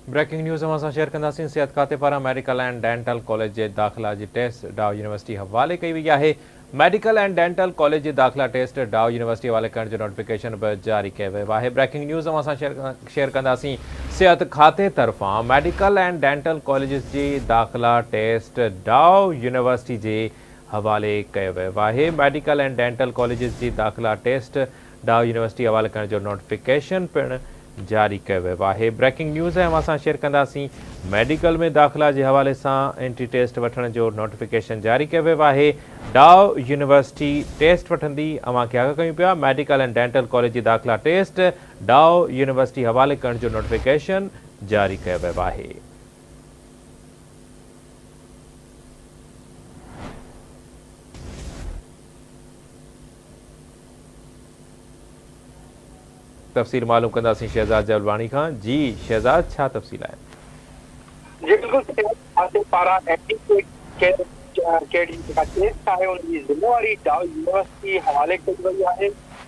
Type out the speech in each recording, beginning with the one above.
Breaking news असां share कंदासीं। सिहत खाते पारां मेडिकल एंड डेंटल कॉलेज जे दाख़िला जी टेस्ट डाव यूनिवर्सिटी हवाले कई वई आहे। मेडिकल एंड डेंटल कॉलेज जे दाख़िला टेस्ट डाव यूनिवर्सिटी हवाले करण जो नोटिफिकेशन बि जारी कयो वियो आहे। ब्रेकिंग न्यूज़ असां शेयर कंदासीं। सिहत खाते तरफ़ां मेडिकल एंड डेंटल कॉलेजिस जी दाख़िला टेस्ट डाव यूनिवर्सिटी जे हवाले कयो वियो आहे। मेडिकल एंड डेंटल कॉलेजिस जी दाख़िला टेस्ट डाव यूनिवर्सिटी हवाले करण जो नोटिफिकेशन पिणु जारी कयो वियो आहे। ब्रेकिंग न्यूज़ असां शेयर कंदासीं। मेडिकल में दाख़िला जे हवाले सां एंट्री टेस्ट वठण जो नोटिफिकेशन जारी कयो वियो आहे। डाव यूनिवर्सिटी टेस्ट वठंदी। अवां खे आगाह कयूं पिया मेडिकल एंड डेंटल कॉलेज जी दाख़िला टेस्ट डाव यूनिवर्सिटी हवाले करण जो नोटिफिकेशन जारी कयो वियो आहे। तफ़सील मालूम कंदासीं शहज़ाद जवलवाणी खां। जी शहज़ाद, छा तफ़सील आहे? जी बिल्कुल पारा टेस्ट आहे उनकी ज़िम्मेवारी डाव यूनिवर्सिटी हवाले कई वई आहे।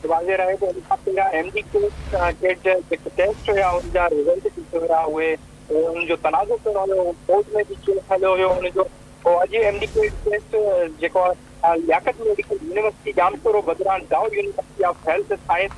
वाज़े रहे तो उनखां पहिरियां एमडी टेट जेके टेस्ट हुया उनजा रिज़ल्ट जेके हुया उहे उनजो तनाज़ो कयो हुयो, कोर्ट में बि केस हलियो हुयो उनजो। पोइ अॼु एमडी टेस्ट जेको आहे लियाकत मेडिकल यूनिवर्सिटी जामपुरो बदिरां डाव यूनिवर्सिटी ऑफ हेल्थ साइंस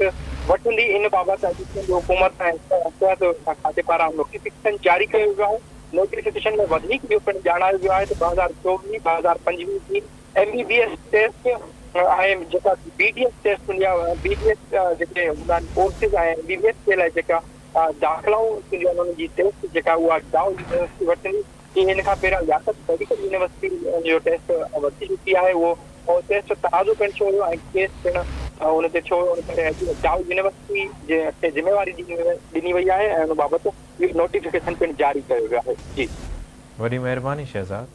वठंदी। इन बाबति अॼु हुकूमत ऐं सिहत खाते पारां नोटिफिकेशन जारी कयो वियो आहे। नोटिफिकेशन में वधीक इहो पिणु ॼाणायो वियो आहे त 2024-2025 जी MBBS टेस्ट ऐं जेका BDS टेस्ट हूंदी आहे, BDS जेके हूंदा आहिनि कोर्सिस ऐं MBBS जे लाइ जेका दाख़िलाऊं थींदियूं आहिनि उन्हनि जी टेस्ट जेका उहा डाव यूनिवर्सिटी वठंदी। इन खां पहिरियां लियाकत मेडिकल यूनिवर्सिटी जो टेस्ट वठी चुकी आहे। उहो टेस्ट तराज़ो पिणु थियो हुयो ऐं केस पिणु उन ते थियो हुयो। डाव यूनिवर्सिटी जे ज़िम्मेवारी ॾिनी वई आहे ऐं उन बाबति इहो नोटिफिकेशन पिणु जारी कयो वियो आहे। जी वॾी महिरबानी शहज़ाद।